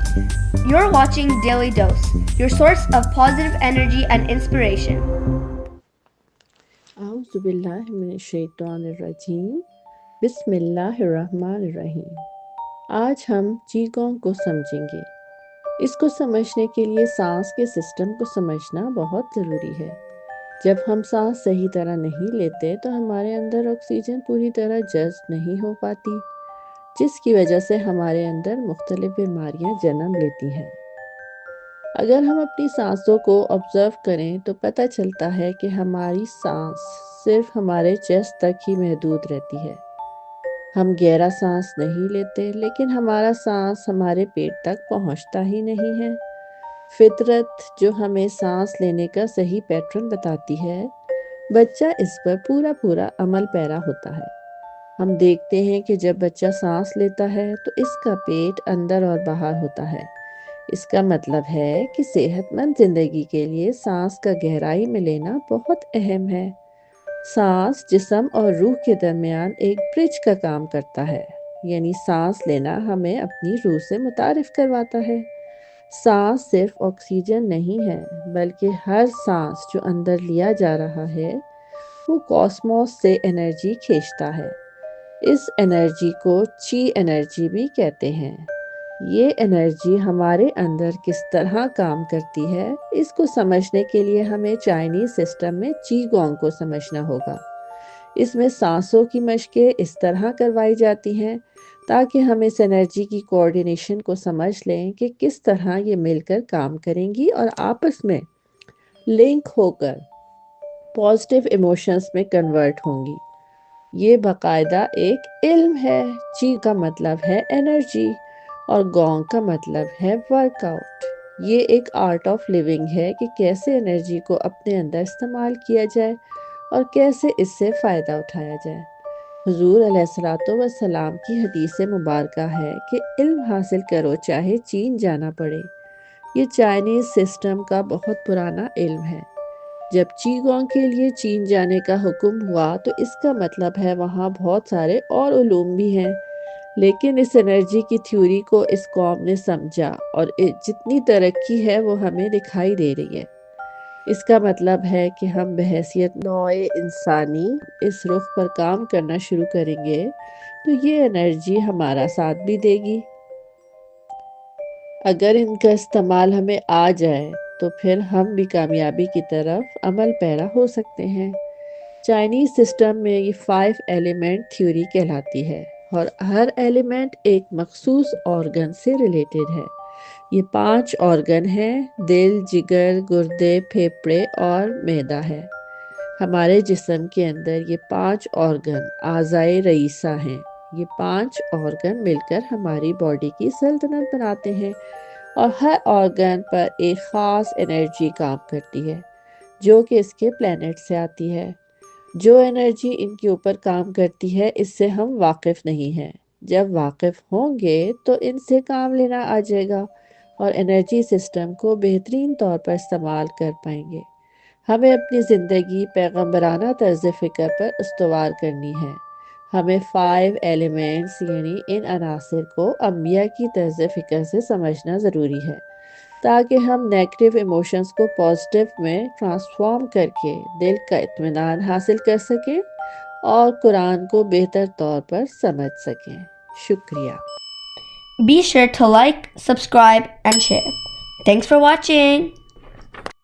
You're watching Daily Dose, your source of positive energy and inspiration. اعوذ باللہ من الشیطان الرجیم بسم اللہ الرحمن الرحیم۔ آج ہم چیگونگ کو سمجھیں گے۔ اس کو سمجھنے کے لیے سانس کے سسٹم کو سمجھنا بہت ضروری ہے۔ جب ہم سانس صحیح طرح نہیں لیتے تو ہمارے اندر آکسیجن پوری طرح جذب نہیں ہو پاتی، جس کی وجہ سے ہمارے اندر مختلف بیماریاں جنم لیتی ہیں۔ اگر ہم اپنی سانسوں کو آبزرو کریں تو پتہ چلتا ہے کہ ہماری سانس صرف ہمارے چیسٹ تک ہی محدود رہتی ہے۔ ہم گہرا سانس نہیں لیتے، لیکن ہمارا سانس ہمارے پیٹ تک پہنچتا ہی نہیں ہے۔ فطرت جو ہمیں سانس لینے کا صحیح پیٹرن بتاتی ہے، بچہ اس پر پورا عمل پیرا ہوتا ہے۔ ہم دیکھتے ہیں کہ جب بچہ سانس لیتا ہے تو اس کا پیٹ اندر اور باہر ہوتا ہے۔ اس کا مطلب ہے کہ صحت مند زندگی کے لیے سانس کا گہرائی میں لینا بہت اہم ہے۔ سانس جسم اور روح کے درمیان ایک برج کا کام کرتا ہے، یعنی سانس لینا ہمیں اپنی روح سے متعارف کرواتا ہے۔ سانس صرف آکسیجن نہیں ہے، بلکہ ہر سانس جو اندر لیا جا رہا ہے وہ کاسموس سے انرجی کھینچتا ہے۔ اس انرجی کو چی انرجی بھی کہتے ہیں۔ یہ انرجی ہمارے اندر کس طرح کام کرتی ہے، اس کو سمجھنے کے لیے ہمیں چائنیز سسٹم میں چی گونگ کو سمجھنا ہوگا۔ اس میں سانسوں کی مشقیں اس طرح کروائی جاتی ہیں تاکہ ہم اس انرجی کی کوآرڈینیشن کو سمجھ لیں کہ کس طرح یہ مل کر کام کریں گی اور آپس میں لنک ہو کر پازیٹیو ایموشنز میں کنورٹ ہوں گی۔ یہ باقاعدہ ایک علم ہے۔ چی کا مطلب ہے انرجی اور گونگ کا مطلب ہے ورک آؤٹ۔ یہ ایک آرٹ آف لیونگ ہے کہ کیسے انرجی کو اپنے اندر استعمال کیا جائے اور کیسے اس سے فائدہ اٹھایا جائے۔ حضور علیہ الصلوۃ والسلام کی حدیث مبارکہ ہے کہ علم حاصل کرو چاہے چین جانا پڑے۔ یہ چائنیز سسٹم کا بہت پرانا علم ہے۔ جب چی گونگ کے لیے چین جانے کا حکم ہوا تو اس کا مطلب ہے وہاں بہت سارے اور علوم بھی ہیں، لیکن اس انرجی کی تھیوری کو اس قوم نے سمجھا اور جتنی ترقی ہے وہ ہمیں دکھائی دے رہی ہے۔ اس کا مطلب ہے کہ ہم بحیثیت نوع انسانی اس رخ پر کام کرنا شروع کریں گے تو یہ انرجی ہمارا ساتھ بھی دے گی۔ اگر ان کا استعمال ہمیں آ جائے تو پھر ہم بھی کامیابی کی طرف عمل پیرا ہو سکتے ہیں۔ چائنیز سسٹم میں یہ 5 ایلیمنٹ تھیوری کہلاتی ہے اور ہر ایلیمنٹ ایک مخصوص آرگن سے ریلیٹڈ ہے۔ یہ 5 آرگن ہیں: دل، جگر، گردے، پھیپھڑے اور معدہ ہے۔ ہمارے جسم کے اندر یہ 5 آرگن اعضائے رئیسہ ہیں۔ یہ 5 آرگن مل کر ہماری باڈی کی سلطنت بناتے ہیں اور ہر آرگن پر ایک خاص انرجی کام کرتی ہے جو کہ اس کے پلینٹ سے آتی ہے۔ جو انرجی ان کے اوپر کام کرتی ہے اس سے ہم واقف نہیں ہیں۔ جب واقف ہوں گے تو ان سے کام لینا آ جائے گا اور انرجی سسٹم کو بہترین طور پر استعمال کر پائیں گے۔ ہمیں اپنی زندگی پیغمبرانہ طرز فکر پر استوار کرنی ہے۔ ہمیں 5 ایلیمنٹس یعنی ان عناصر کو انبیاء کی طرز فکر سے سمجھنا ضروری ہے تاکہ ہم نیگیٹو ایموشنز کو پازیٹیو میں ٹرانسفارم کر کے دل کا اطمینان حاصل کر سکیں اور قرآن کو بہتر طور پر سمجھ سکیں۔ شکریہ۔ Be sure to like, subscribe, and share. Thanks for watching.